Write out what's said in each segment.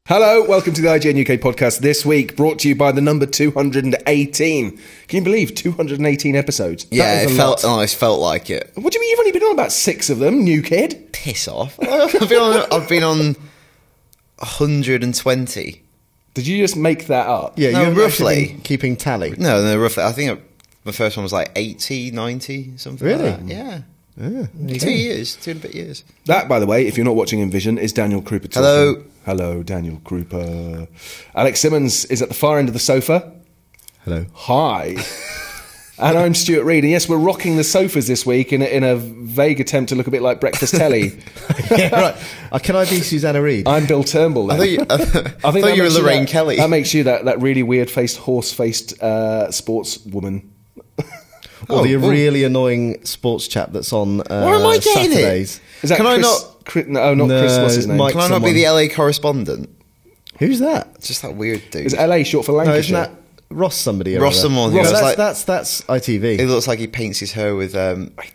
Hello, welcome to the IGN UK podcast this week, brought to you by the number 218. Can you believe 218 episodes? Yeah, it felt like it. What do you mean? You've only been on about 6 of them, new kid? Piss off. I've been on 120. Did you just make that up? Yeah, No, you're roughly. keeping tally. No, roughly. I think my first one was like 80, 90, something Really? like that. Yeah. Yeah, 2 years, 2 and a bit years. That, by the way, if you're not watching in Vision, is Daniel Krupa talking. Hello. Hello, Daniel Krupa. Alex Simmons is at the far end of the sofa. Hello. Hi. And I'm Stuart Reid, and yes, we're rocking the sofas this week in a vague attempt to look a bit like breakfast telly. Yeah, right. Can I be Susanna Reid? I'm Bill Turnbull. Then. I thought you were Lorraine Kelly. That makes you that really weird-faced, horse-faced sportswoman. Or the really annoying sports chap that's on Where am I getting Saturdays. it? Is that Can Chris, I not? No, Chris. What's his name? Mike Can I not be the LA correspondent? Who's that? It's just that weird dude. Is LA short for No, Lancashire? isn't that Ross somebody? or Ross other? someone who Ross, looks that's like- ITV. It looks like he paints his hair with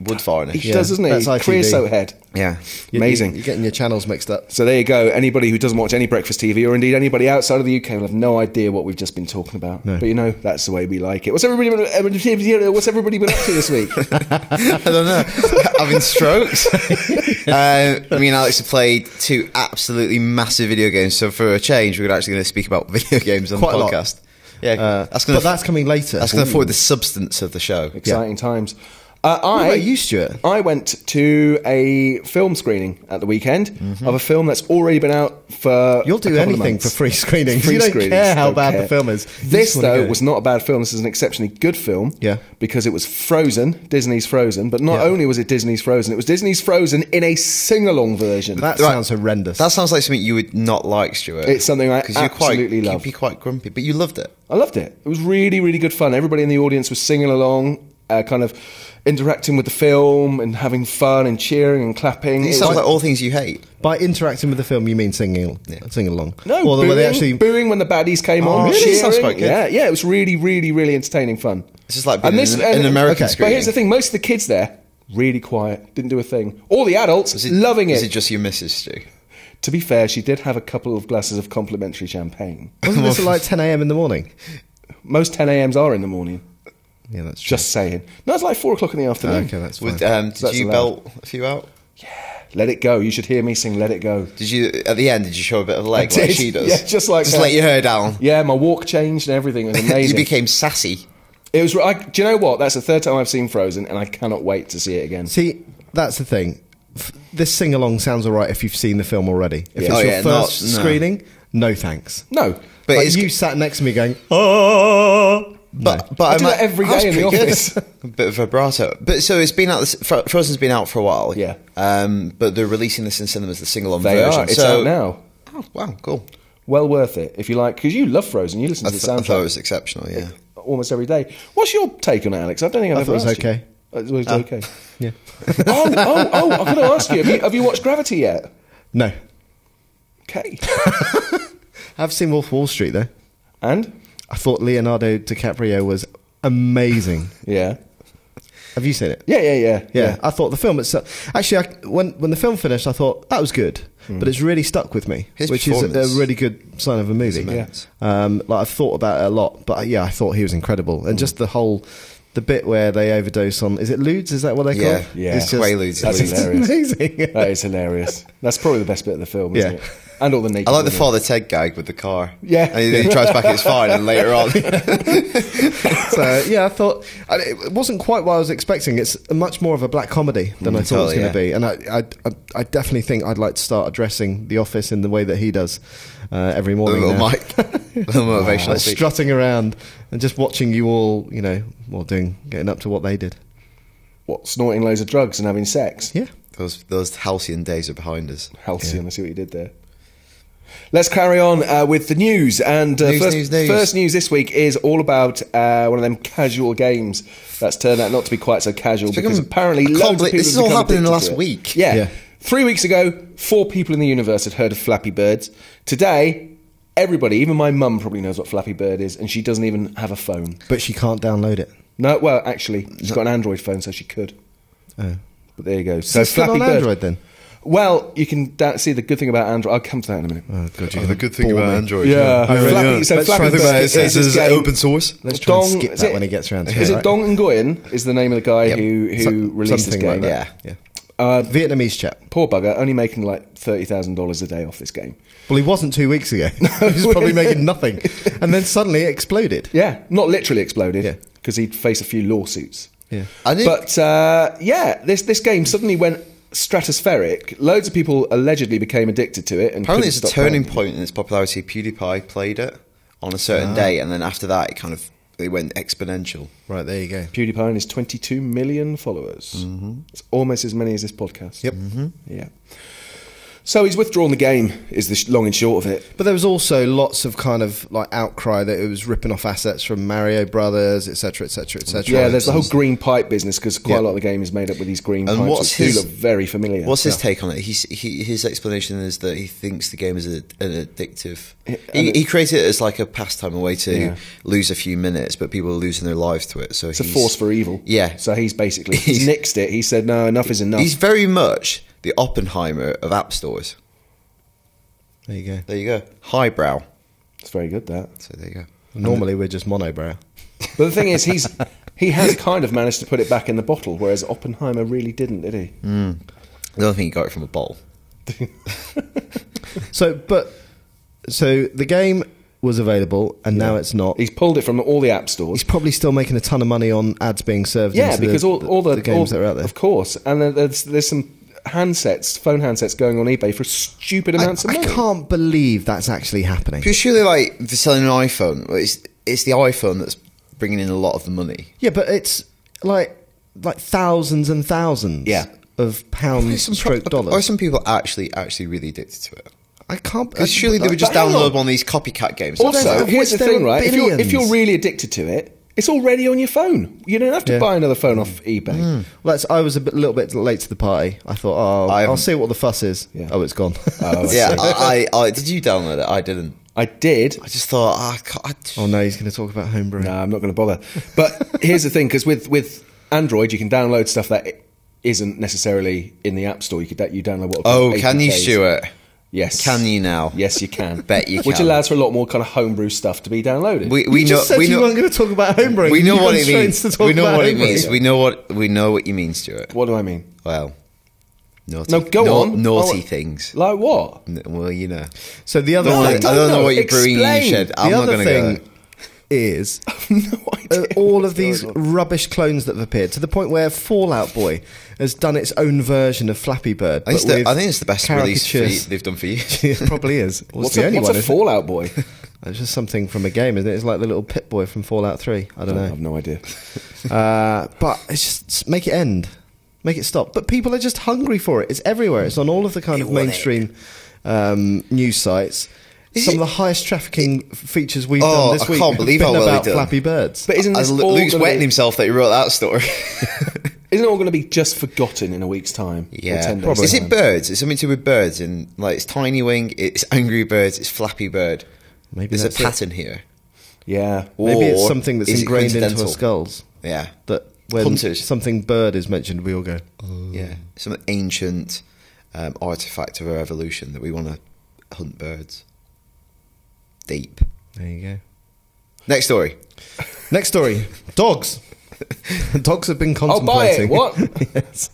wood varnish. He does, doesn't he? that's ITV. Creosote head. Yeah. Amazing. You're getting your channels mixed up. So there you go. Anybody who doesn't watch any breakfast TV, or indeed anybody outside of the UK, will have no idea what we've just been talking about. No. But you know, that's the way we like it. What's everybody been up to this week? I don't know. Having strokes. Me and Alex have played 2 absolutely massive video games. So for a change, we're actually going to speak about video games on Quite the a lot. podcast. Yeah, That's coming later. That's going to forward the substance of the show. Exciting times. What about you, Stuart? I went to a film screening at the weekend of a film that's already been out for You'll a do couple of anything months. for free screenings. Free You don't screenings, care how don't bad care. the film is. You This, just wanna though, go. was not a bad film. This is an exceptionally good film. Yeah. Because it was Frozen, Disney's Frozen. But not only was it Disney's Frozen, it was Disney's Frozen in a sing-along version. That sounds horrendous. That sounds like something you would not like, Stuart. It's something I because you're absolutely quite, love. you'd be quite grumpy, but you loved it. I loved it. It was really, really good fun. Everybody in the audience was singing along, kind of interacting with the film and having fun and cheering and clapping. It sounds like all things you hate. By interacting with the film, you mean singing along? No, or booing, were they actually booing when the baddies came on. really? Cheering. Sounds quite good. Yeah, it was really, really, really entertaining fun. It's just like being an American okay. screening. But here's the thing, most of the kids there, really quiet, didn't do a thing. All the adults, loving it. Is it just your missus, Stu? To be fair, she did have a couple of glasses of complimentary champagne. Wasn't this at like 10 a.m. in the morning? Most 10 a.m.s are in the morning. Yeah, that's true. Just saying. No, it's like 4 o'clock in the afternoon. Okay, that's fine. Did That's you allowed. belt a few out? Let it go. You should hear me sing Let It Go. Did you, at the end, did you show a bit of leg I like did. she does? Yeah, just like that. let your hair down. Yeah, my walk changed and everything. It was amazing. You became sassy. It was. Do you know what? That's the 3rd time I've seen Frozen, and I cannot wait to see it again. See, that's the thing. This sing-along sounds all right if you've seen the film already. If Yeah. it's Oh, your yeah, first no. screening, no thanks. No, But Like it's you sat next to me going, oh. But I do that every day in the office. A bit of vibrato. But so it's been out. Frozen's been out for a while. Yeah. But they're releasing this in cinemas, the sing-along They version. are. It's so, out now. Oh, wow, cool. Well worth it if you like, because you love Frozen. You listen I to the thought it soundtrack was exceptional. Yeah. almost every day. What's your take on it, Alex? I don't think I've I thought ever it was asked you. okay. It was okay. Yeah. oh! I'm going to ask you. Have you watched Gravity yet? No. Okay. I've seen Wolf of Wall Street, though. And I thought Leonardo DiCaprio was amazing. yeah. Have you seen it? Yeah. I thought the film itself... Actually, when the film finished, I thought, that was good. But it's really stuck with me, His which is performance a really good sign of a movie. immense. Like I've thought about it a lot, but yeah, I thought he was incredible. And just the bit where they overdose on... Is it lewds? Is that what they call Yeah. it? Yeah. It's just, Quaaludes. That's it's hilarious. amazing. That is hilarious. That's probably the best bit of the film, isn't Yeah. it? And all the naked I like the women. Father Ted gag with the car. Yeah. And he tries back, it's fine, and later on. So yeah, I thought it wasn't quite what I was expecting. It's much more of a black comedy than I thought it was totally, going to be, and I definitely think I'd like to start addressing The Office in the way that he does every A morning. little now. mic. A little motivational Like speech. strutting around and just watching you all, getting up to what they did. What, snorting loads of drugs and having sex? Yeah, Those halcyon days are behind us. Halcyon, I see what you did there. Let's carry on with the news. And News. first news this week is all about one of them casual games that's turned out not to be quite so casual because apparently loads of people this has have all become happened in the addicted last to it. week. Yeah. 3 weeks ago, 4 people in the universe had heard of Flappy Birds. Today, everybody, even my mum, probably knows what Flappy Bird is, and she doesn't even have a phone. but she can't download it. No, well, actually, she's got an Android phone, so she could. Oh. But there you go. So it's still Flappy on Bird. Android then. Well, you can see the good thing about Android. I'll come to that in a minute. Oh, God, the good thing about Android. Yeah. Let's Flappy Bird Is it open source? Let's try and skip that when he gets around to it. Is it right? Dong Nguyen is the name of the guy who released this Something game. like that. Yeah. Vietnamese chap. Poor bugger, only making like $30,000 a day off this game. Well, he wasn't 2 weeks ago. He was probably making nothing. And then suddenly it exploded. Yeah, not literally exploded, Yeah. because he'd face a few lawsuits. Yeah. But this game suddenly went stratospheric. Loads of people allegedly became addicted to it. And Apparently, couldn't it's a stop turning playing. point in its popularity. PewDiePie played it on a certain day, and then after that, it went exponential. Right, there you go. PewDiePie and his 22 million followers. It's almost as many as this podcast. Yep. Yeah. So he's withdrawn the game, is the long and short of it. But there was also lots of kind of like outcry that it was ripping off assets from Mario Brothers, etc., etc., etc. Yeah, there's the whole green pipe business, because quite a lot of the game is made up with these green And pipes, what's which his- do look very familiar. What's his take on it? His explanation is that he thinks the game is an addictive. He created it as like a pastime, a way to lose a few minutes, but people are losing their lives to it. So It's a force for evil. Yeah. So he's basically he's nixed it. He said, no, enough is enough. He's very much the Oppenheimer of app stores. There you go. There you go. Highbrow. It's very good, that. So there you go. Normally we're just monobrow. But the thing is, he has kind of managed to put it back in the bottle, whereas Oppenheimer really didn't, did he? I don't think he got it from a bottle. So the game was available and now it's not. He's pulled it from all the app stores. He's probably still making a ton of money on ads being served. Yeah, into because all the games that are out there. Of course. And then there's some phone handsets going on eBay for stupid amounts of I money. can't believe that's actually happening. Because surely, like, if they're selling an iPhone, it's the iPhone that's bringing in a lot of the money. Yeah, but it's like thousands and thousands of pounds stroke Are dollars. some people actually really addicted to it? I can't. Because surely they would just But hang down on. one of these copycat games. Also, here's the there thing, are right? If billions. you're really addicted to it, it's already on your phone. You don't have to Yeah. buy another phone off eBay. Well, I was little bit late to the party. I thought, I'll see what the fuss is. Yeah. Oh, it's gone. yeah, I did you download it? I didn't. I did. I just thought, Oh no, he's going to talk about homebrew. No, I'm not going to bother. But here's the thing, because with Android, you can download stuff that isn't necessarily in the App Store. You download what? can you, APKs. Stuart? Yes. Can you now? Yes, you can. Bet you Which can. allows for a lot more kind of homebrew stuff to be downloaded. We You know just said we you know weren't going to talk about homebrewing. we know You've what gone it straight means. to talk We know about what it homebrewing. means. We know what you mean, Stuart. What do I mean? Well, naughty. No, go on. Naughty Oh, things. Like what? Well, you know. So the other No, thing, I don't know what you're brewing in your Explain. shed. I'm the not other going to go. thing is No idea. all of these rubbish clones that have appeared to the point where Fallout Boy has done its own version of Flappy Bird. I think but it's the best release caricatures. they've done for you. It probably is. Well, What's it's the only what's one. a isn't it? Fallout Boy? It's just something from a game, isn't it? It's like the little Pit Boy from Fallout 3. I don't I know. have no idea. But it's just make it end. Make it stop. But people are just hungry for it. It's everywhere. It's on all of the kind of mainstream news sites. Some of the highest trafficking features we've done this I week can't have believe been how well about they've done. Flappy Birds. But isn't this all Luke's gonna wetting be- himself that he wrote that story. Isn't it all going to be just forgotten in a week's time? Or Yeah, 10 days' Is time? it birds? It's something to do with birds, and like it's Tiny Wing, it's Angry Birds, it's Flappy Bird. Maybe There's a that's it. pattern here. Yeah. Maybe it's Or something that's is it ingrained into our coincidental? skulls. Yeah, That when Hunters. something bird is mentioned, we all go, yeah. Some ancient artifact of our evolution that we want to hunt birds. Deep. there you go. Next story. Next story. Dogs. Dogs have been Oh, buy it. contemplating. What? Yes.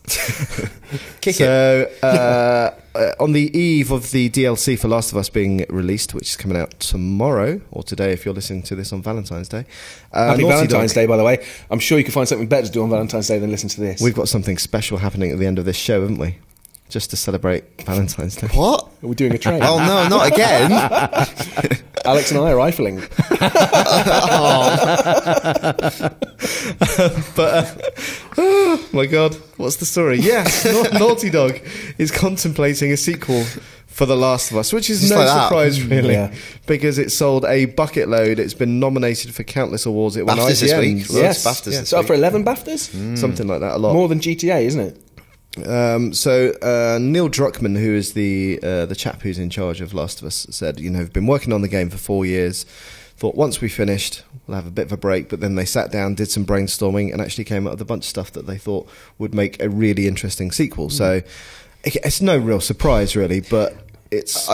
Kick it. So, on the eve of the DLC for Last of Us being released, which is coming out tomorrow, or today if you're listening to this on Valentine's Day. Happy Naughty Valentine's Dog, Day, by the way. I'm sure you can find something better to do on Valentine's Day than listen to this. We've got something special happening at the end of this show, haven't we? Just to celebrate Valentine's Day. What? Are we doing a train? Oh no, not again! Alex and I are rifling. But, oh my God, what's the story? Yes, Naughty Dog is contemplating a sequel for The Last of Us, which is Just no like that. surprise, really, Yeah. because it sold a bucket load. It's been nominated for countless awards. It won BAFTAs this IGN, week. Yes. BAFTAs this It's up week. for 11 BAFTAs? something like that, a lot. More than GTA, isn't it? So Neil Druckmann, who is the chap who's in charge of Last of Us, said, we've been working on the game for 4 years. Thought once we finished, we'll have a bit of a break. But then they sat down, did some brainstorming, and actually came up with a bunch of stuff that they thought would make a really interesting sequel. So It's no real surprise, really, but it's...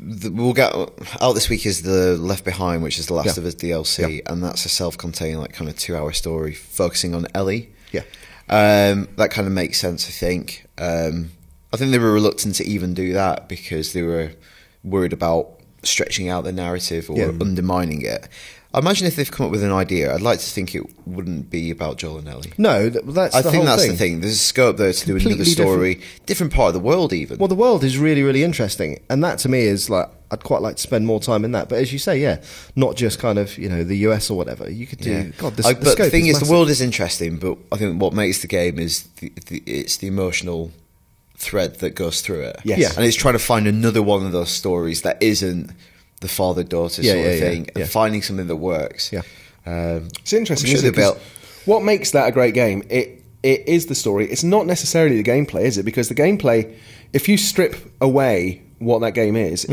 We'll get out this week is the Left Behind, which is the Last of Us DLC, and that's a self-contained, like, kind of 2-hour story focusing on Ellie. Yeah. That kind of makes sense, I think. I think they were reluctant to even do that because they were worried about stretching out the narrative or undermining it. I imagine if they've come up with an idea, I'd like to think it wouldn't be about Joel and Ellie. No, that's I the think whole that's thing. the thing. There's a scope there to do another story, different part of the world even. Well, the world is really, really interesting, and that to me is like, I'd quite like to spend more time in that. But as you say, not just kind of, you know, the US or whatever. You could do. God, the but the thing is, massive. the world is interesting, but I think what makes the game is it's the emotional thread that goes through it. Yes. Yeah. And it's trying to find another one of those stories that isn't the father-daughter sort of thing, and finding something that works. Yeah. It's interesting, isn't it? 'Cause what makes that a great game? It is the story. It's not necessarily the gameplay, is it? Because the gameplay, if you strip away what that game is,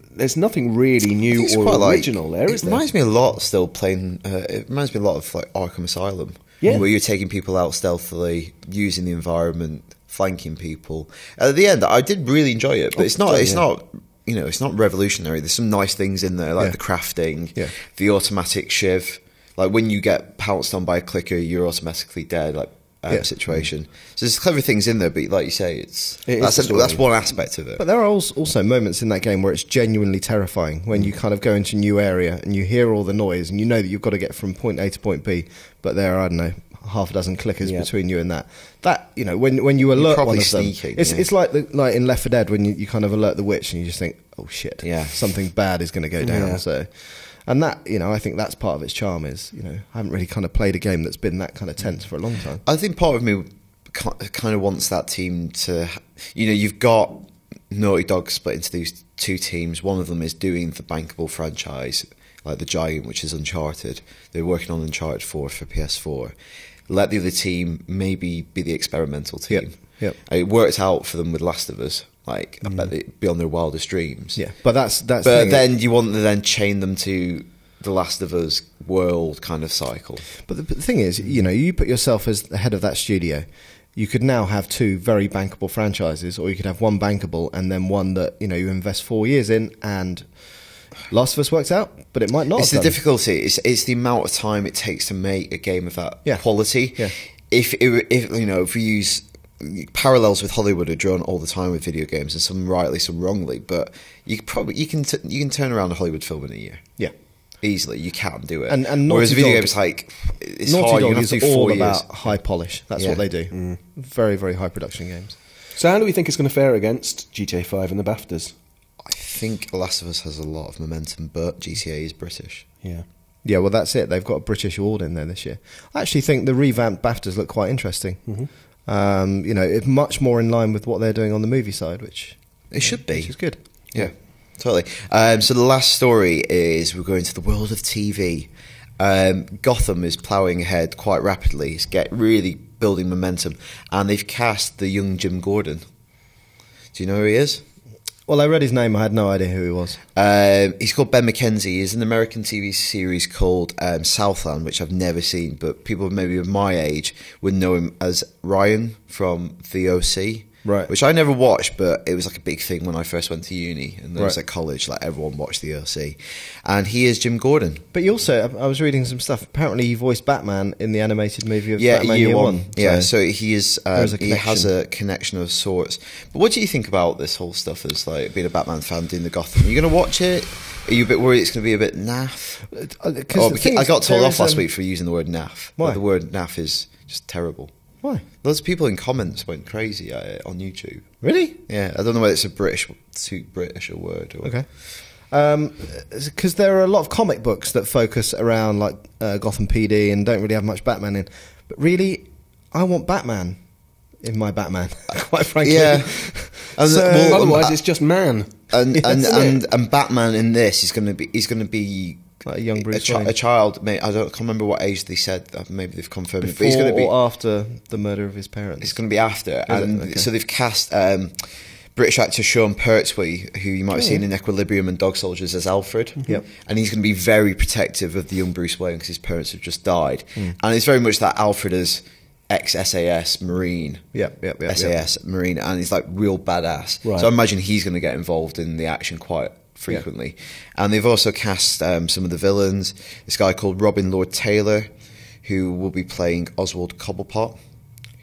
there's nothing really new or original there, is there? It reminds me a lot still playing... it reminds me a lot of like Arkham Asylum, where you're taking people out stealthily, using the environment, flanking people. At the end, I did really enjoy it, but it's not... You know, it's not revolutionary. There's some nice things in there, like the crafting, the automatic shiv. Like when you get pounced on by a clicker, you're automatically dead. Like situation. So there's clever things in there, but like you say, that's one aspect of it. But there are also moments in that game where it's genuinely terrifying when you kind of go into a new area and you hear all the noise and you know that you've got to get from point A to point B, but there are, I don't know, half a dozen clickers between you and that. That, you know, when you alert one of them, it's like in Left 4 Dead when you kind of alert the witch and you just think, oh shit, something bad is going to go down. So, and that, you know, I think that's part of its charm is, you know, I haven't really kind of played a game that's been that kind of tense for a long time. I think part of me kind of wants that team to, you know, you've got Naughty Dog split into these two teams. One of them is doing the bankable franchise, like the Giant, which is Uncharted. They're working on Uncharted 4 for PS4. Let the other team maybe be the experimental team. Yep. It worked out for them with Last of Us. Like, I bet they'd be on their wildest dreams. Yeah, but that's. But then you want to then chain them to the Last of Us world kind of cycle. But the thing is, you know, you put yourself as the head of that studio. You could now have two very bankable franchises, or you could have one bankable and then one that, you know, you invest 4 years in, and Last of Us works out, but it might not. It's the difficulty. It's the amount of time it takes to make a game of that quality. Yeah. If you know, if we use parallels with Hollywood are drawn all the time with video games, and some rightly, some wrongly, but you can turn around a Hollywood film in a year. Yeah. Easily, you can do it. And whereas video games, like, it's Naughty hard. Dog You have is to do all 4 years. about high polish. That's what they do. Very, very high production games. So how do we think it's going to fare against GTA 5 and the BAFTAs? I think Last of Us has a lot of momentum, but GTA is British. Yeah. Yeah, well, that's it. They've got a British award in there this year. I actually think the revamped BAFTAs look quite interesting. You know, it's much more in line with what they're doing on the movie side, which it should be. Which is good. Yeah, totally. So the last story is we're going to the world of TV. Gotham is ploughing ahead quite rapidly. It's really building momentum, and they've cast the young Jim Gordon. Do you know who he is? Well, I read his name. I had no idea who he was. He's called Ben McKenzie. He's an American TV series called Southland, which I've never seen, but people maybe of my age would know him as Ryan from The OC. Right. Which I never watched, but it was like a big thing when I first went to uni and there was at college, like everyone watched The OC. And he is Jim Gordon. But you also, I was reading some stuff, apparently he voiced Batman in the animated movie of Batman Year One. Yeah, so he is. He has a connection of sorts. But what do you think about this whole stuff as like being a Batman fan, doing the Gotham? Are you going to watch it? Are you a bit worried it's going to be a bit naff? I got told off last week for using the word naff. Why? The word naff is just terrible. Why? Loads of people in comments went crazy at it on YouTube. Really? Yeah, I don't know whether it's too British a word. Or... Okay. Because there are a lot of comic books that focus around like Gotham PD and don't really have much Batman in. But really, I want Batman in my Batman, quite frankly. Yeah. Otherwise, it's just man. And Batman in this is going to be like a young Bruce Wayne. A child. I can't remember what age they said. Maybe they've confirmed Before it. But he's going to be or after the murder of his parents. It's going to be after, so they've cast British actor Sean Pertwee, who you might have seen in Equilibrium and Dog Soldiers, as Alfred. Yep. And he's going to be very protective of the young Bruce Wayne because his parents have just died. And it's very much that Alfred has ex-SAS Marine. SAS Marine, and he's like real badass. Right. So I imagine he's going to get involved in the action quite frequently. Yeah. And they've also cast some of the villains. This guy called Robin Lord Taylor, who will be playing Oswald Cobblepot,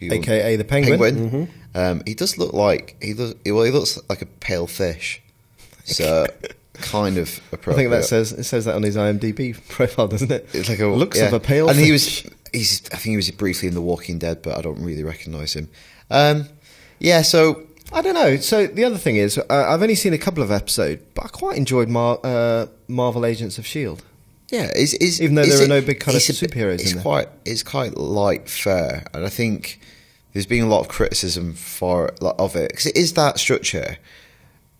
aka the Penguin. Mm-hmm. He does look like he looks like a pale fish. So kind of appropriate. I think it says that on his IMDb profile, doesn't it? It's like looks of a pale and fish. I think he was briefly in The Walking Dead, but I don't really recognise him. So I don't know. So the other thing is, I've only seen a couple of episodes, but I quite enjoyed Marvel Agents of S.H.I.E.L.D. Yeah, even though there are no big kind of superheroes in there. It's quite light fare, and I think there's been a lot of criticism of it, because it is that structure.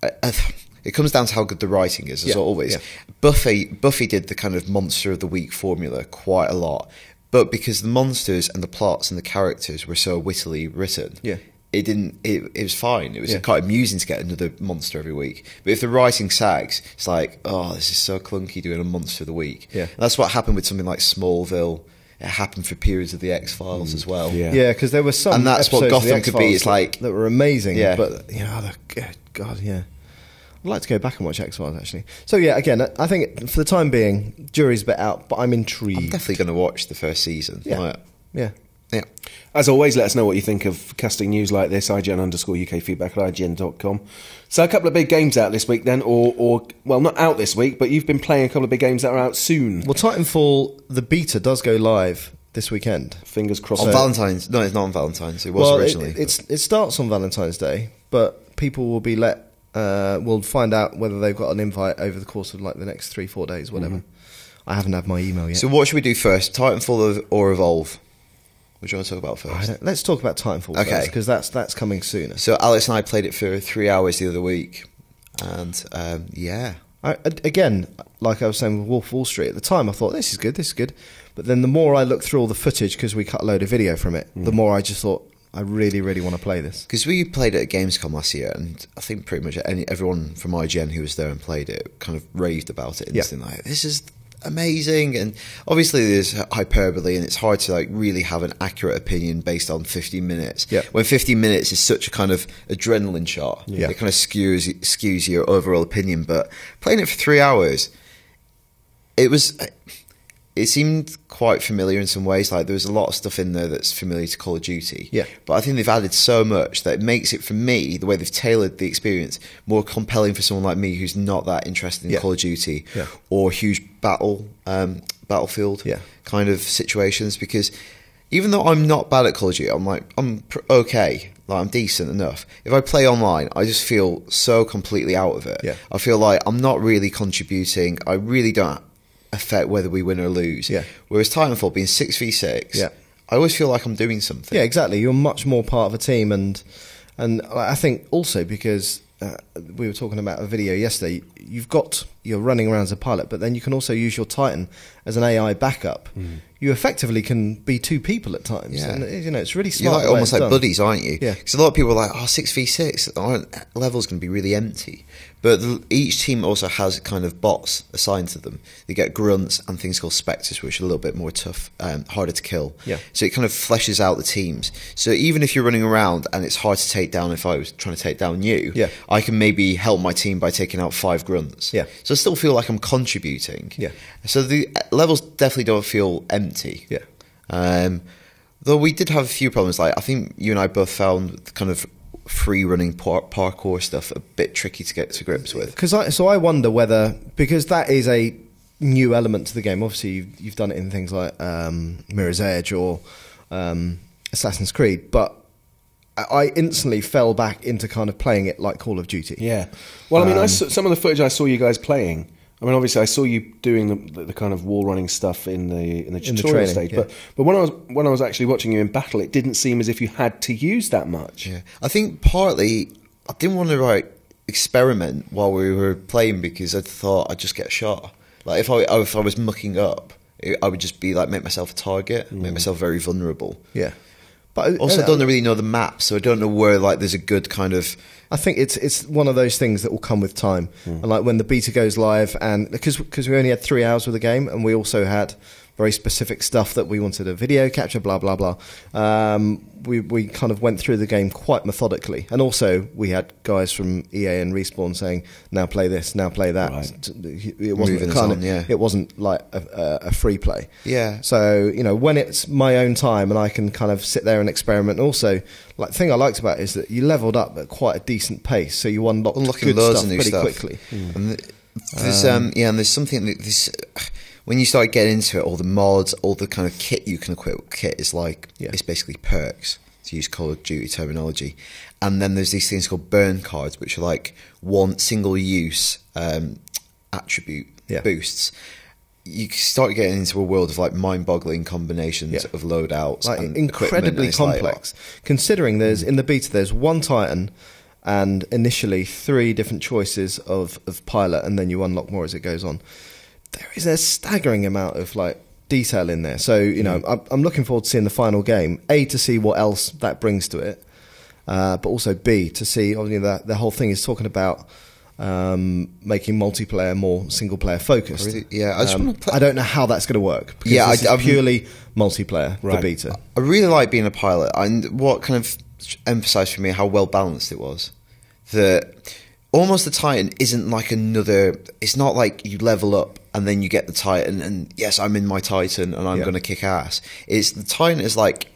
It comes down to how good the writing is, as always. Yeah. Buffy did the kind of monster of the week formula quite a lot, but because the monsters and the plots and the characters were so wittily written, it was fine. It was quite amusing to get another monster every week. But if the writing sags, it's like, oh, this is so clunky doing a monster of the week. Yeah. And that's what happened with something like Smallville. It happened for periods of the X-Files as well. Yeah, because there were some, and that's what Gotham could be. It's like that were amazing. Yeah. But God, yeah. I'd like to go back and watch X-Files, actually. So, yeah, again, I think for the time being, jury's a bit out, but I'm intrigued. I'm definitely going to watch the first season. Yeah. As always, let us know what you think of casting news like this. IGN_UK feedback at IGN.com. So a couple of big games out this week then, or well, not out this week, but you've been playing a couple of big games that are out soon. Well, Titanfall, the beta does go live this weekend. Fingers crossed. On Valentine's? No, it's not on Valentine's. It was originally. It starts on Valentine's Day, but people will be we'll find out whether they've got an invite over the course of like the next 3-4 days, whatever. I haven't had my email yet. So what should we do first, Titanfall or Evolve? What do you want to talk about first? Let's talk about Titanfall first, because that's coming sooner. So Alex and I played it for 3 hours the other week, and again, like I was saying with Wolf of Wall Street, at the time I thought, this is good. But then the more I looked through all the footage, because we cut a load of video from it, the more I just thought, I really, really want to play this. Because we played it at Gamescom last year, and I think pretty much everyone from IGN who was there and played it kind of raved about it instantly. Like, this is amazing, and obviously there's hyperbole, and it's hard to like really have an accurate opinion based on 15 minutes. When 15 minutes is such a kind of adrenaline shot, it kind of skews your overall opinion. But playing it for 3 hours, it seemed quite familiar in some ways. Like there was a lot of stuff in there that's familiar to Call of Duty. But I think they've added so much that it makes it, for me, the way they've tailored the experience, more compelling for someone like me who's not that interested in Call of Duty or huge battlefield kind of situations. Because even though I'm not bad at Call of Duty, I'm okay. Like I'm decent enough. If I play online, I just feel so completely out of it. I feel like I'm not really contributing. I really don't affect whether we win or lose. Whereas Titanfall being 6v6, I always feel like I'm doing something. Yeah, exactly. You're much more part of a team, and I think also because we were talking about a video yesterday. You're running around as a pilot, but then you can also use your Titan as an AI backup. You effectively can be two people at times, and it's really smart. You're almost like buddies, aren't you? Because a lot of people are like, 6v6, our level's going to be really empty. But each team also has kind of bots assigned to them. They get grunts and things called spectres, which are a little bit more tough, harder to kill. So it kind of fleshes out the teams. So even if you're running around and it's hard to take down, if I was trying to take down you, I can maybe help my team by taking out 5 grunts. So I still feel like I'm contributing. So the levels definitely don't feel empty. Though we did have a few problems. Like I think you and I both found kind of free running parkour stuff a bit tricky to get to grips with. So I wonder whether, because that is a new element to the game. Obviously you've done it in things like Mirror's Edge or Assassin's Creed, but I instantly fell back into kind of playing it like Call of Duty. Well, I mean, some of the footage I saw you guys playing, I mean, obviously, I saw you doing the kind of wall running stuff in the tutorial stage, but when I was actually watching you in battle, it didn't seem as if you had to use that much. I think partly I didn't want to experiment while we were playing because I thought I'd just get shot. Like if I was mucking up, I would just be like make myself a target, make myself very vulnerable. But also, I don't really know the map, so I don't know where there's a good kind of. I think it's one of those things that will come with time, and like when the beta goes live, and because we only had 3 hours with the game, and we also had very specific stuff that we wanted a video capture, blah, blah, blah. We kind of went through the game quite methodically. And also, we had guys from EA and Respawn saying, now play this, now play that. Right. It wasn't like a free play. Yeah. So, when it's my own time and I can kind of sit there and experiment. Also, the thing I liked about it is that you leveled up at quite a decent pace, so you unlocked good stuff pretty quickly. And there's something that this... When you start getting into it, all the mods, all the kind of kit you can equip, kit is it's basically perks, to use Call of Duty terminology. And then there's these things called burn cards, which are like one single-use attribute boosts. You start getting into a world of mind-boggling combinations of loadouts, and incredibly complex. Considering in the beta there's one Titan and initially 3 different choices of pilot, and then you unlock more as it goes on. There is a staggering amount of detail in there. So I'm looking forward to seeing the final game. A, to see what else that brings to it, but also B, to see obviously the whole thing is talking about making multiplayer more single player focused. Really? Yeah, I don't know how that's going to work. Because it's purely multiplayer. The beta. I really like being a pilot, and what kind of emphasised for me how well balanced it was. That almost the Titan isn't like another. It's not like you level up and then you get the Titan, and yes, I'm in my Titan and I'm going to kick ass. It's the Titan is like,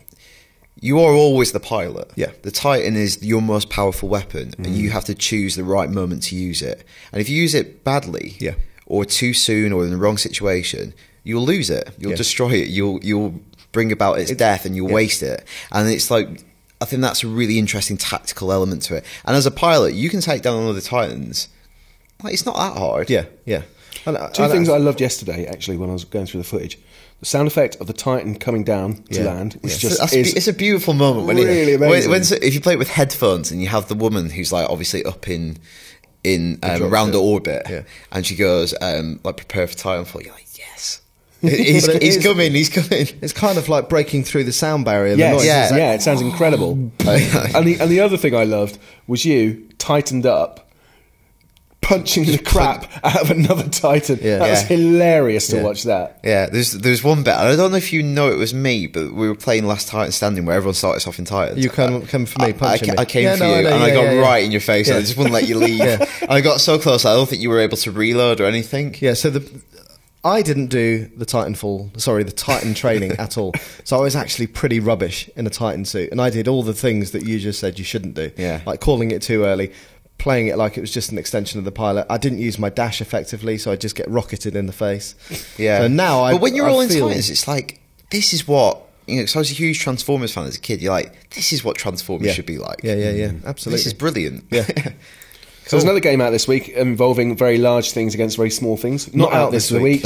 you are always the pilot. Yeah. The Titan is your most powerful weapon, and you have to choose the right moment to use it. And if you use it badly, or too soon, or in the wrong situation, you'll lose it. You'll destroy it. You'll bring about its death, and you'll waste it. And it's like, I think that's a really interesting tactical element to it. And as a pilot, you can take down other Titans. It's not that hard. Yeah, yeah. Two things I loved yesterday, actually, when I was going through the footage. The sound effect of the Titan coming down to land was it's a beautiful moment. Really amazing. If you play it with headphones and you have the woman who's obviously up in around the orbit, and she goes prepare for Titanfall, you're like, yes. He's coming. It's kind of like breaking through the sound barrier. Yes, it sounds incredible. and the other thing I loved was you tightened up, punching the crap out of another Titan. That was hilarious to watch that. Yeah, there's one bit, and I don't know if you know it was me, but we were playing Last Titan Standing where everyone starts off in Titans. You come for me, punching me. I came for you, and I got right in your face, and I just wouldn't let you leave. I got so close, I don't think you were able to reload or anything. Yeah, so I didn't do the Titan training at all. So I was actually pretty rubbish in a Titan suit, and I did all the things that you just said you shouldn't do. Yeah. Like calling it too early, playing it like it was just an extension of the pilot. I didn't use my dash effectively, so I just get rocketed in the face. Yeah. So now but when you're all in Titans, it's like, this is what, because I was a huge Transformers fan as a kid, you're like, this is what Transformers should be like. Yeah, absolutely. This is brilliant. Yeah. So there's another game out this week involving very large things against very small things. Not out this week.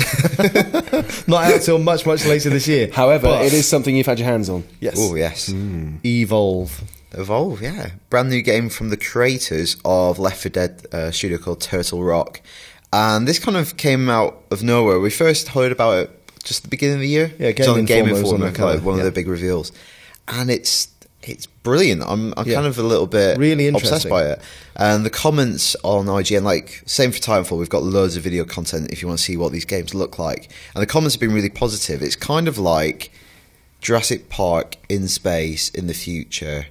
Not out till much, much later this year. However, it is something you've had your hands on. Yes. Oh, yes. Evolve, yeah. Brand new game from the creators of Left 4 Dead, studio called Turtle Rock. And this kind of came out of nowhere. We first heard about it just at the beginning of the year. Yeah, Game Informer, one of their big reveals. And it's brilliant. I'm kind of a little bit really obsessed by it. And the comments on IGN, same for Titanfall, we've got loads of video content if you want to see what these games look like. And the comments have been really positive. It's kind of like Jurassic Park in space in the future.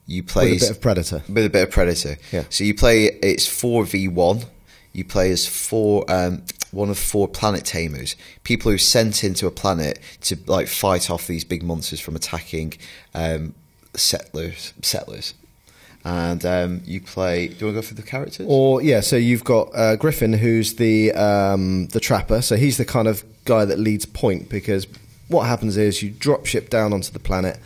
You play with a bit of Predator. With a bit of Predator. Yeah. So you play, it's 4v1. You play as one of 4 planet tamers, people who are sent into a planet to fight off these big monsters from attacking settlers. And you play. Do you want to go through the characters? So you've got Griffin, who's the trapper. So he's the kind of guy that leads point, because what happens is you drop ship down onto the planet.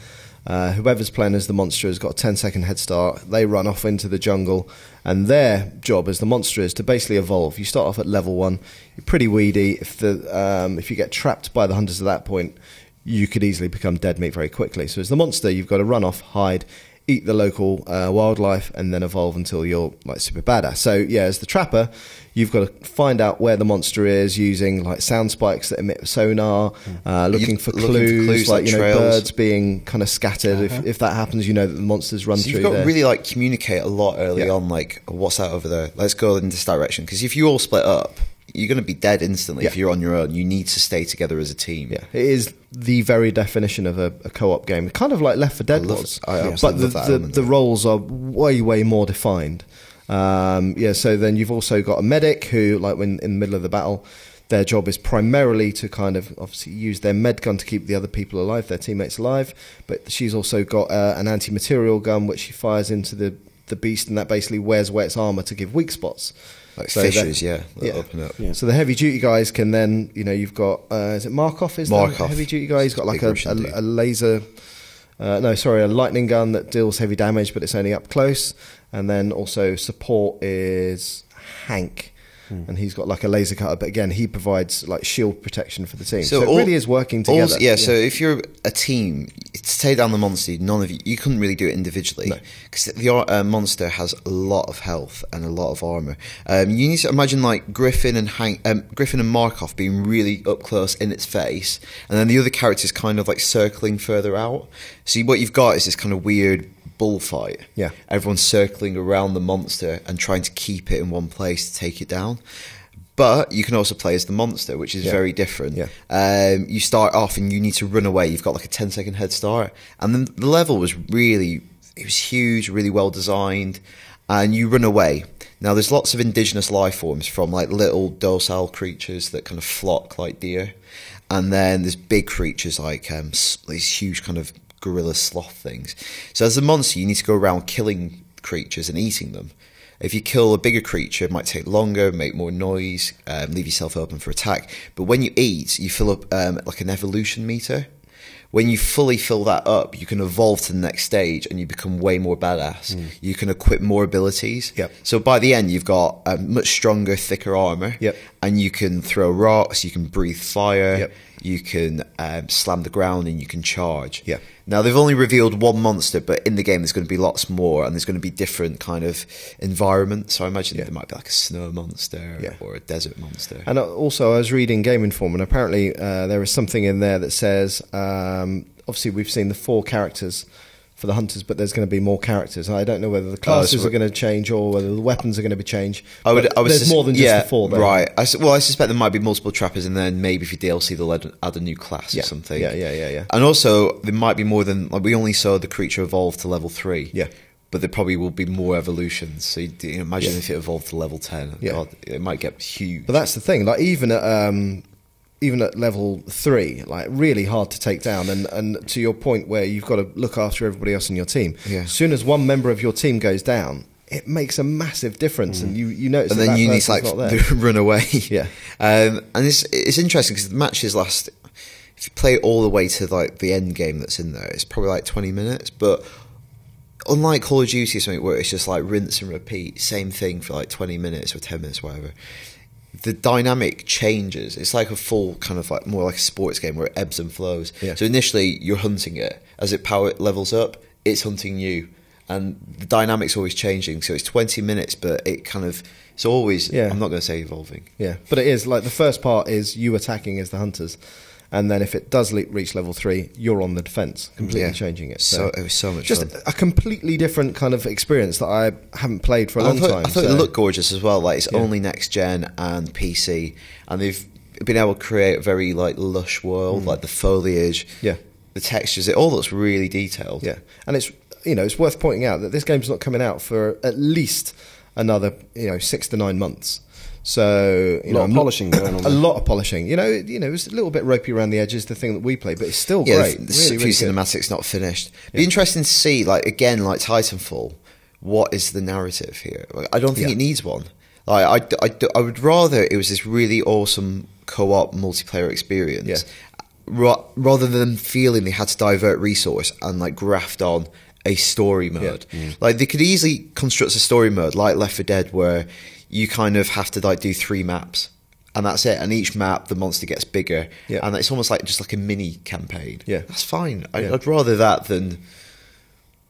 Whoever's playing as the monster has got a 10-second head start. They run off into the jungle, and their job as the monster is to basically evolve. You start off at level 1. You're pretty weedy. If you get trapped by the hunters at that point, you could easily become dead meat very quickly. So as the monster, you've got to run off, hide, eat the local wildlife, and then evolve until you're super badass. So as the trapper, you've got to find out where the monster is using sound spikes that emit sonar, looking for clues like birds being kind of scattered. If that happens, that the monsters run through there. You've got to really communicate a lot early on, what's that over there? Let's go in this direction. Because if you all split up, you're going to be dead instantly if you're on your own. You need to stay together as a team. Yeah, it is the very definition of a co-op game, kind of like Left 4 Dead was. But the roles are way more defined. So then you've also got a medic who, like when in the middle of the battle, their job is primarily to kind of obviously use their med gun to keep the other people alive, their teammates alive. But she's also got an anti-material gun which she fires into the beast, and that basically wears away its armor to give weak spots. Like fissures, open up. Yeah. So the heavy duty guys can then, you've got is it Markov? The heavy duty guy? He's got like a laser. A lightning gun that deals heavy damage, but it's only up close. And then also support is Hank. And he's got like a laser cutter, but again, he provides like shield protection for the team. So it really is working together. So if you're a team, to take down the monster, none of you couldn't really do it individually, because the monster has a lot of health and a lot of armor. You need to imagine like Griffin and Markov being really up close in its face, and then the other characters kind of like circling further out. So what you've got is this kind of weird bullfight. Yeah, everyone's circling around the monster and trying to keep it in one place to take it down. But you can also play as the monster, which is very different. You start off and you need to run away. You've got like a 10-second head start, and then the level was huge, really well designed, and you run away. Now there's lots of indigenous life forms, from like little docile creatures that kind of flock like deer, and then there's big creatures like these huge kind of gorilla sloth things. So as a monster, you need to go around killing creatures and eating them. If you kill a bigger creature, it might take longer, make more noise, leave yourself open for attack. But when you eat, you fill up like an evolution meter. When you fully fill that up, you can evolve to the next stage and you become way more badass. You can equip more abilities. So by the end, you've got much stronger, thicker armor. And you can throw rocks, you can breathe fire, you can slam the ground, and you can charge. Now, they've only revealed one monster, but in the game there's going to be lots more, and there's going to be different kind of environments. So I imagine there might be like a snow monster or a desert monster. And also, I was reading Game Informer, and apparently there is something in there that says, obviously we've seen the 4 characters for the hunters, but there's going to be more characters. I don't know whether the classes are going to change or whether the weapons are going to be changed. There's more than just the 4. Though. Right. I suspect there might be multiple trappers, and then maybe for DLC they'll add a new class or something. Yeah. And also, there might be more than... Like, we only saw the creature evolve to level 3. But there probably will be more evolutions. So you imagine if it evolved to level 10. God, it might get huge. But that's the thing. Like, even at level 3, like really hard to take down, and to your point where you've got to look after everybody else in your team. As soon as one member of your team goes down, it makes a massive difference, and you notice. And then you need to like run away. And it's interesting because the matches last. If you play it all the way to like the end game that's in there, it's probably like 20 minutes. But unlike Call of Duty or something where it's just like rinse and repeat, same thing for like 20 minutes or 10 minutes, whatever. The dynamic changes. It's like a full kind of like more like a sports game where it ebbs and flows. So initially you're hunting it. As it power levels up, it's hunting you, and the dynamic's always changing. So it's 20 minutes, but it's always. I'm not going to say evolving. But it is like the first part is you attacking as the hunters. And then if it does reach level 3, you're on the defence, completely changing it. So it was so much just fun. A completely different kind of experience that I haven't played for a long time. I thought it looked gorgeous as well. Like it's only next gen and PC, and they've been able to create a very like lush world, like the foliage, the textures. It all looks really detailed. And it's worth pointing out that this game's not coming out for at least another 6 to 9 months. So a lot of polishing going on. A lot of polishing. It was a little bit ropey around the edges, the thing that we play, but it's still great. There's a few cinematics not finished. Be interesting to see, like Titanfall. What is the narrative here? I don't think it needs one. Like I would rather it was this really awesome co-op multiplayer experience, rather than feeling they had to divert resource and like graft on a story mode. Like they could easily construct a story mode like Left 4 Dead where you kind of have to like do 3 maps and that's it, and each map the monster gets bigger, and it's almost like just like a mini campaign. That's fine. I'd rather that than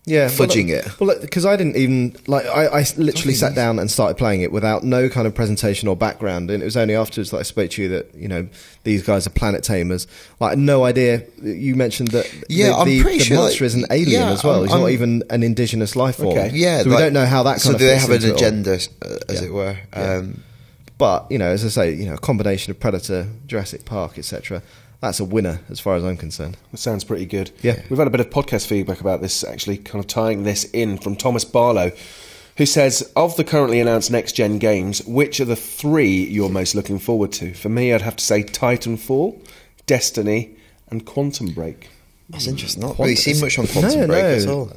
fudging it. Well, because I didn't even like I literally sat down and started playing it without no kind of presentation or background, and it was only afterwards that I spoke to you that these guys are planet tamers. Like no idea. You mentioned that the monster is an alien as well. He's not even an indigenous life form. So we don't know how that. So do they have an agenda, as it were? But, as I say, a combination of Predator, Jurassic Park, etc., that's a winner as far as I'm concerned. That sounds pretty good. Yeah. We've had a bit of podcast feedback about this, actually, kind of tying this in from Thomas Barlow, who says, of the currently announced next-gen games, which are the 3 you're most looking forward to? For me, I'd have to say Titanfall, Destiny, and Quantum Break. That's interesting. Not really seen much on Quantum Break at all.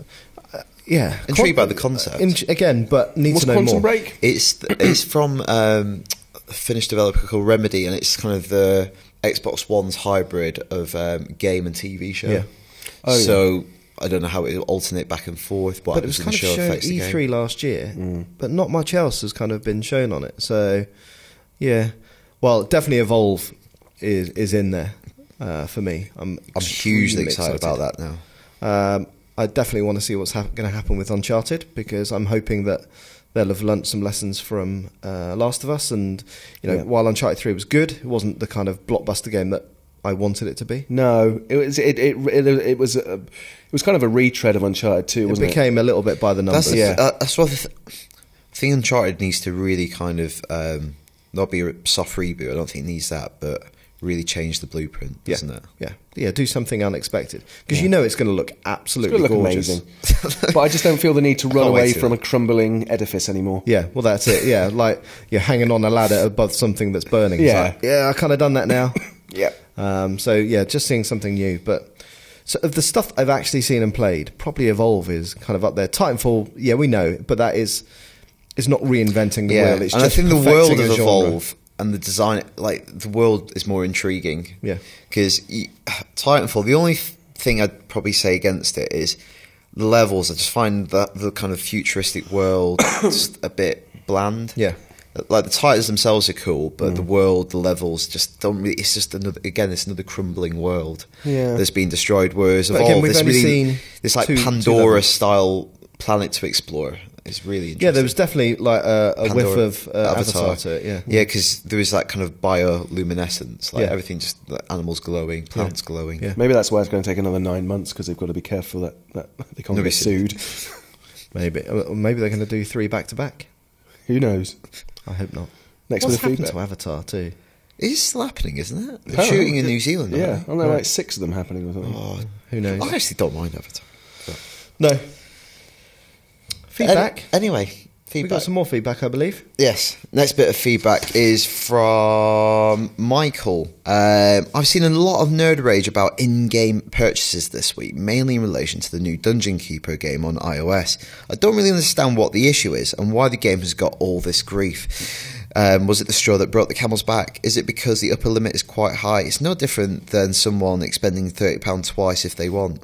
Yeah. Intrigued by the concept. Again, but need What's to know Quantum more. Break? It's from a Finnish developer called Remedy, and it's kind of the Xbox One's hybrid of game and TV show. Yeah. So I don't know how it will alternate back and forth. But it was kind of shown at E3 last year, but not much else has kind of been shown on it. So, yeah. Well, definitely Evolve is in there for me. I'm hugely excited about that now. I definitely want to see what's going to happen with Uncharted, because I'm hoping that they'll have learnt some lessons from Last of Us. And while Uncharted 3 was good, it wasn't the kind of blockbuster game that I wanted it to be. No, it was kind of a retread of Uncharted 2, wasn't it? It became a little bit by the numbers. That's what I think Uncharted needs to really kind of not be a soft reboot. I don't think it needs that, but really change the blueprint, doesn't it? Yeah, do something unexpected, because it's going to look absolutely gorgeous. Amazing. But I just don't feel the need to run away from a crumbling edifice anymore. Yeah, well, that's it. Yeah, like you're hanging on a ladder above something that's burning. Yeah, I kind of done that now. Yeah. Just seeing something new. But so of the stuff I've actually seen and played, probably Evolve is kind of up there. Titanfall, we know, but that is not reinventing the wheel. It's and just I think the world of a genre. Evolve and the design, like the world, is more intriguing. Yeah, because Titanfall, the only thing I'd probably say against it is the levels. I just find that the kind of futuristic world just a bit bland. Yeah. Like the titles themselves are cool, but the world, the levels just don't really. It's just it's another crumbling world that's been destroyed. Whereas Evolve, this like Pandora style planet to explore. Is really interesting. Yeah, there was definitely like a whiff of Avatar to it. Yeah, because there was that kind of bioluminescence, like everything, just like animals glowing, plants glowing. Yeah. Maybe that's why it's going to take another 9 months, because they've got to be careful that they can't get sued. Maybe they're going to do 3 back to back. Who knows? I hope not. Next What's bit of happened feedback to Avatar too? It's still happening, isn't it? They're shooting in New Zealand. Yeah, I know, like 6 of them happening or something. Oh, who knows? I actually don't mind Avatar. No. Feedback. Anyway, feedback. We've got some more feedback, I believe. Yes. Next bit of feedback is from Michael. I've seen a lot of nerd rage about in-game purchases this week, mainly in relation to the new Dungeon Keeper game on iOS. I don't really understand what the issue is and why the game has got all this grief. Was it the straw that broke the camel's back? Is it because the upper limit is quite high? It's no different than someone expending £30 twice if they want.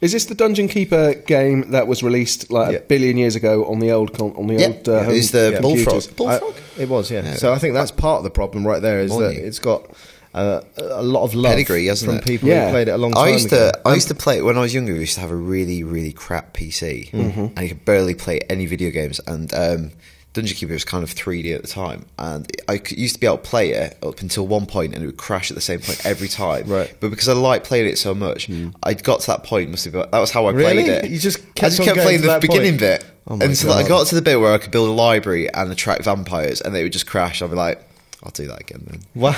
Is this the Dungeon Keeper game that was released like a billion years ago on the old it was the Bullfrog. It was, yeah. So I think that's part of the problem right there, is that it's got a lot of love pedigree, from people who played it a long time ago. I used to play it when I was younger. We used to have a really, really crap PC, and you could barely play any video games. And Dungeon Keeper was kind of 3D at the time, and I used to be able to play it up until one point, and it would crash at the same point every time. Right. But because I liked playing it so much, I got to that point. That was how I played it. You just I just kept playing the beginning bit, and so I got to the bit where I could build a library and attract vampires, and they would just crash. I'd be like, I'll do that again then. Wow.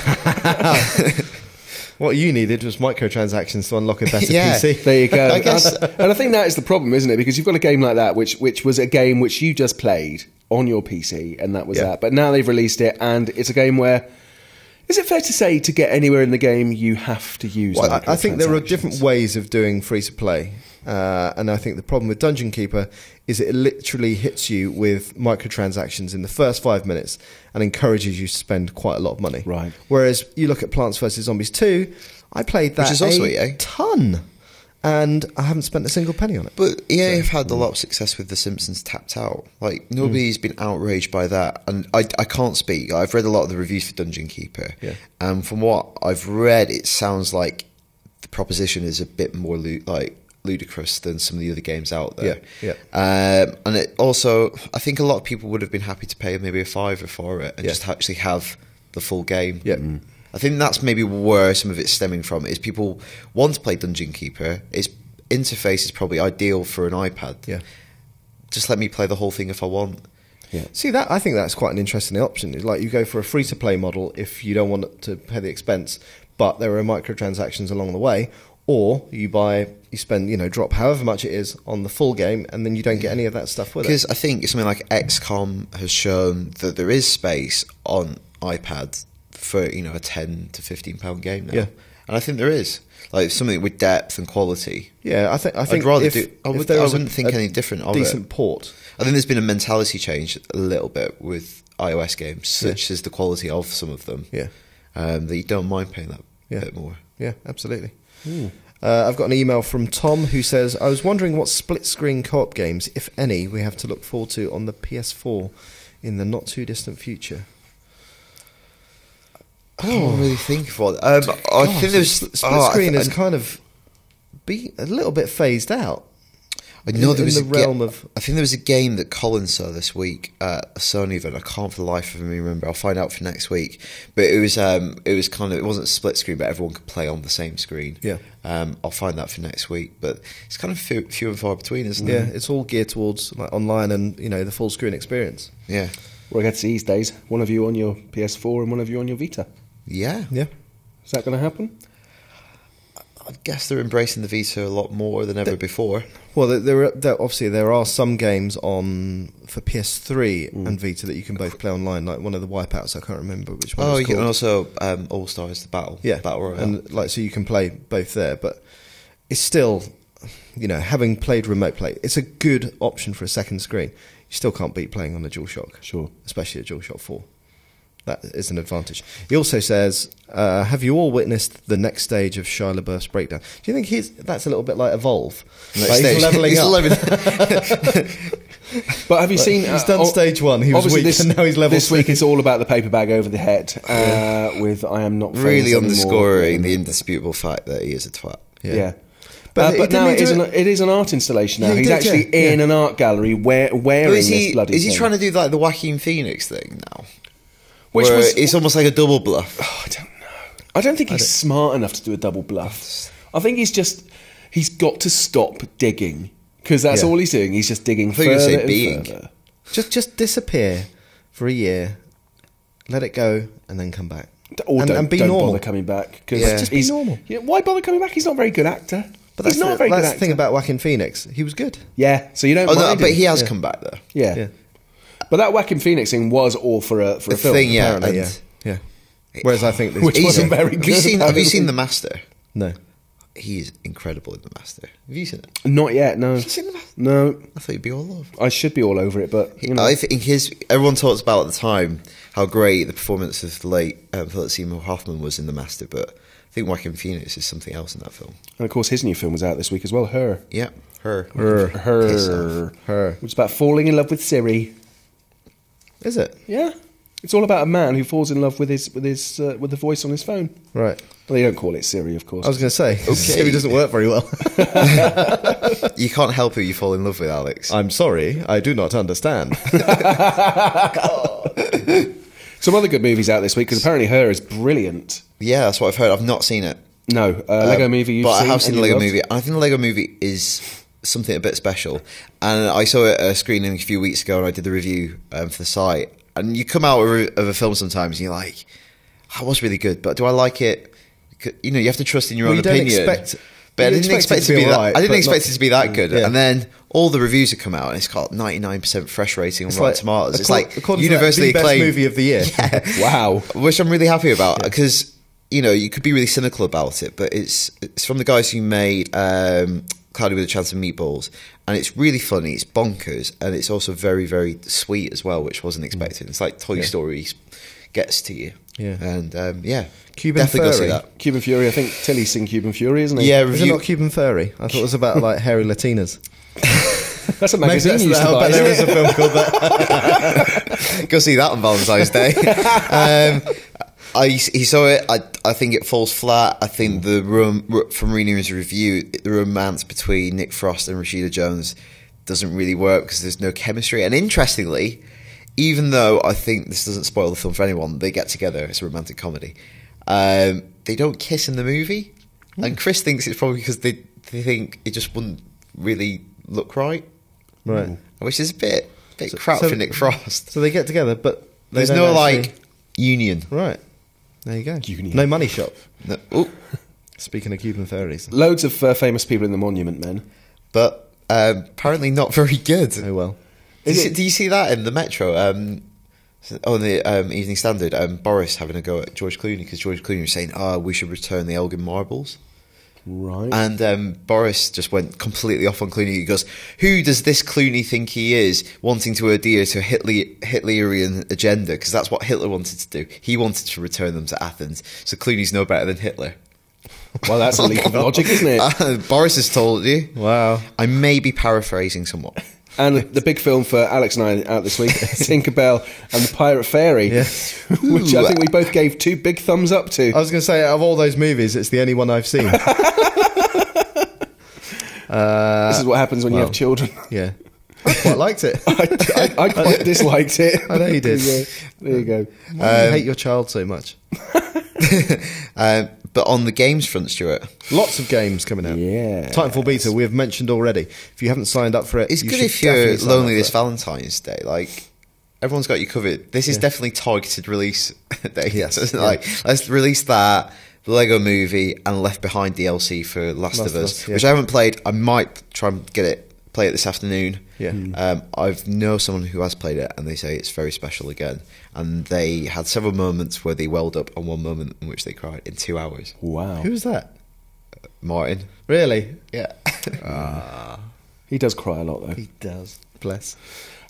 What you needed was microtransactions to unlock a better PC. There you go. I guess. And I think that is the problem, isn't it? Because you've got a game like that, which was a game which you just played on your PC, and that was that. But now they've released it, and it's a game where, is it fair to say, to get anywhere in the game, you have to use I think there are different ways of doing free-to-play. And I think the problem with Dungeon Keeper is it literally hits you with microtransactions in the first 5 minutes and encourages you to spend quite a lot of money. Right. Whereas you look at Plants vs. Zombies 2, I played that which is also EA. ton, and I haven't spent a single penny on it. But EA have had a lot of success with The Simpsons Tapped Out. Like, nobody's been outraged by that. And I can't speak. I've read a lot of the reviews for Dungeon Keeper. Yeah. And from what I've read, it sounds like the proposition is a bit more ludicrous than some of the other games out there. And it also, I think a lot of people would have been happy to pay maybe a $5 for it and just actually have the full game. I think that's maybe where some of it's stemming from, is people want to play Dungeon Keeper. Its interface is probably ideal for an iPad. Just let me play the whole thing if I want. Yeah. See that? I think that's quite an interesting option. It's like you go for a free-to-play model if you don't want to pay the expense, but there are microtransactions along the way, or you spend, drop however much it is on the full game, and then you don't get any of that stuff with it. Because I think something like XCOM has shown that there is space on iPad for a £10 to £15 game now. Yeah. And I think there is. Like something with depth and quality. Yeah, I think I'd rather I wouldn't think any different of decent it. port. I think there's been a mentality change a little bit with iOS games, such as the quality of some of them. Yeah. That you don't mind paying that bit more. Yeah, absolutely. I've got an email from Tom who says, I was wondering what split-screen co-op games, if any, we have to look forward to on the PS4 in the not-too-distant future. I can't really think of what. I think there's split-screen has kind of been a little bit phased out. I know there was in the realm of. I think there was a game that Colin saw this week at a Sony event. I can't for the life of me remember. I'll find out for next week. But it was it wasn't split screen, but everyone could play on the same screen. Yeah. I'll find that for next week. But it's kind of few and far between, isn't it? Yeah, it's all geared towards like online and the full screen experience. Yeah. Well, I get to see these days. One of you on your PS4 and one of you on your Vita. Yeah. Yeah. Is that going to happen? I guess they're embracing the Vita a lot more than ever before. Well, obviously there are some games for PS3 and Vita that you can both play online, like one of the Wipeouts. I can't remember which one. And also All Stars, the Battle. Yeah, Battle Royale. and so you can play both there, but it's still, having played remote play, it's a good option for a second screen. You still can't beat playing on a DualShock, sure, especially a DualShock 4. That is an advantage. He also says, have you all witnessed the next stage of Shia LaBeouf's breakdown? Do you think that's a little bit like Evolve? Like he's leveling up. But have you seen... He's done stage one. He was weak, and now he's level This week it's all about the paper bag over the head with I am not really underscoring the indisputable fact that he is a twat. Yeah. But now it is an art installation now. He's actually in an art gallery wearing this bloody thing. Is he trying to do like the Joaquin Phoenix thing now? Where it's almost like a double bluff. Oh, I don't know. I don't think he's smart enough to do a double bluff. I think he's got to stop digging, because that's all he's doing. He's just digging further and further. Just disappear for a year, let it go, and then come back. Or don't be normal. Bother coming back. Just be normal. Yeah, why bother coming back? He's not a very good actor. But that's the thing about Joaquin Phoenix. He was good. Yeah, so you don't mind him. But he has come back, though. Yeah. But that Joaquin Phoenix thing was all for a film. Thing, yeah. Yeah. Whereas I think which wasn't very good. Have you seen The Master? No. He is incredible in The Master. Have you seen it? Not yet, no. Have you seen The Master? No. I thought you'd be all over. I should be all over it, but I think everyone talks about at the time how great the performance of the late Philip Seymour Hoffman was in The Master, but I think Joaquin Phoenix is something else in that film. And of course his new film was out this week as well, Her. Yeah, Her. Which is about falling in love with Siri. Is it? Yeah. It's all about a man who falls in love with the voice on his phone. Right. Well, they don't call it Siri, of course. I was going to say, Siri doesn't work very well. You can't help who you fall in love with, Alex. I'm sorry, I do not understand. Some other good movies out this week, because apparently Her is brilliant. Yeah, that's what I've heard. I've not seen it. No. Lego Movie you've seen? But I have seen the Lego Movie. I think the Lego Movie is something a bit special. And I saw it at a screening a few weeks ago, and I did the review for the site. And you come out of a film sometimes, and you're like, that was really good, but do I like it? You have to trust in your own opinion. But I didn't expect it to be that. I didn't expect it to be that good. Yeah. And then all the reviews have come out, and it's got 99% fresh rating on Rotten Tomatoes. It's like universally acclaimed best movie of the year. Yeah. Wow, which I'm really happy about, because you could be really cynical about it, but it's from the guys who made Cloudy with a Chance of Meatballs, and it's really funny, it's bonkers, and it's also very, very sweet as well, which wasn't expected. It's like Toy Story gets to you. Yeah. And Cuban definitely Furry. go see that. Cuban Fury, I think Tilly's seen Cuban Fury, isn't he? Yeah, Is it not Cuban Furry? I thought it was about like hairy Latinas. That's a magazine you used to buy. There is a film called that. Go see that on Valentine's Day. He saw it. I think it falls flat. I think from reading his review, the romance between Nick Frost and Rashida Jones doesn't really work because there's no chemistry. And interestingly, even though I think this doesn't spoil the film for anyone, they get together. It's a romantic comedy. They don't kiss in the movie, and Chris thinks it's probably because they think it just wouldn't really look right. Right. Which is a bit Bit crap for Nick Frost. So they get together, but there's no actually... union. Right. There you go. Union. No money shop. No. Ooh. Speaking of Cuban fairies. Loads of famous people in the Monument Men. But apparently not very good. Oh, well. Do you see that in the Metro? On the Evening Standard, Boris having a go at George Clooney because George Clooney was saying, we should return the Elgin marbles. Right. And Boris just went completely off on Clooney. He goes, who does this Clooney think he is, wanting to adhere to a Hitlerian agenda? Because that's what Hitler wanted to do. He wanted to return them to Athens. So Clooney's no better than Hitler. Well, that's a leap of logic, isn't it? Boris has told you. Wow. I may be paraphrasing somewhat. And the big film for Alex and I out this week, Tinkerbell and the Pirate Fairy, which I think we both gave 2 big thumbs up to. I was going to say, out of all those movies, it's the only one I've seen. This is what happens when you have children. Yeah. I quite liked it. I quite disliked it. I know you did. There you go. Why do you hate your child so much? But on the games front, Stuart, lots of games coming out. Yeah. Titanfall beta we have mentioned already. If you haven't signed up for it, it's good if you're lonely this Valentine's Day. Like, everyone's got you covered. This is definitely targeted release day. Yes. Let's release that, the Lego Movie, and Left Behind DLC for Last of Us, which I haven't played. I might try and play it this afternoon. Yeah. I've know someone who has played it, and they say it's very special again. And they had several moments where they welled up, and one moment in which they cried in 2 hours. Wow. Who was that? Martin. Really? Yeah. He does cry a lot, though. He does. Bless.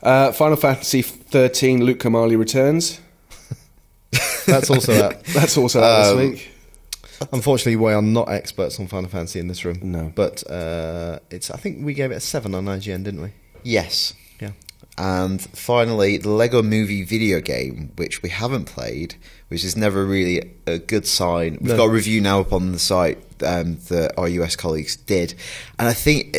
Final Fantasy 13, Luke Kamali returns. That's also out. That's also out this week. Unfortunately, we are not experts on Final Fantasy in this room. No. But I think we gave it a 7 on IGN, didn't we? Yes. Yeah. And finally, the Lego Movie video game, which we haven't played, which is never really a good sign. We've got a review now up on the site that our US colleagues did, and I think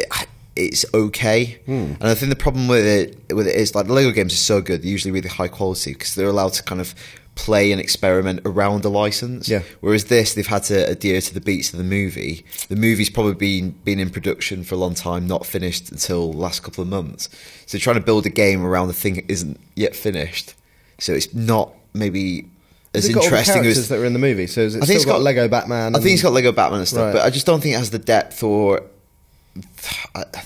it's okay. And I think the problem with it is, like, the Lego games are so good, they're usually really high quality because they're allowed to kind of play and experiment around a license. Yeah. Whereas this, they've had to adhere to the beats of the movie. The movie's probably been in production for a long time, not finished until the last couple of months. So trying to build a game around the thing that isn't yet finished. So it's not maybe as interesting got all the characters as that are in the movie. So I think it's got Lego Batman. I think it's got Lego Batman and stuff, but I just don't think it has the depth or.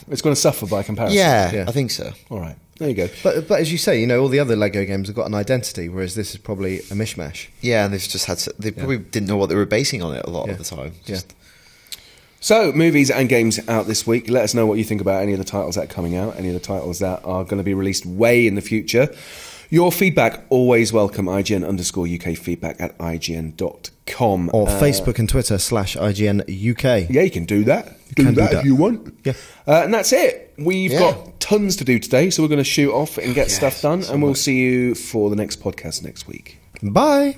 It's going to suffer by comparison. Yeah, I think so. All right. There you go. But as you say, all the other Lego games have got an identity, whereas this is probably a mishmash. Yeah, and they've just had they probably didn't know what they were basing on it a lot of the time. So, movies and games out this week. Let us know what you think about any of the titles that are coming out, any of the titles that are going to be released way in the future. Your feedback, always welcome. IGN_UK feedback at IGN.com. Or Facebook and Twitter /IGN UK. Yeah, you can do that. Do that if you want. Yeah. And that's it. We've got tons to do today, so we're going to shoot off and get stuff done, and we'll see you for the next podcast next week. Bye.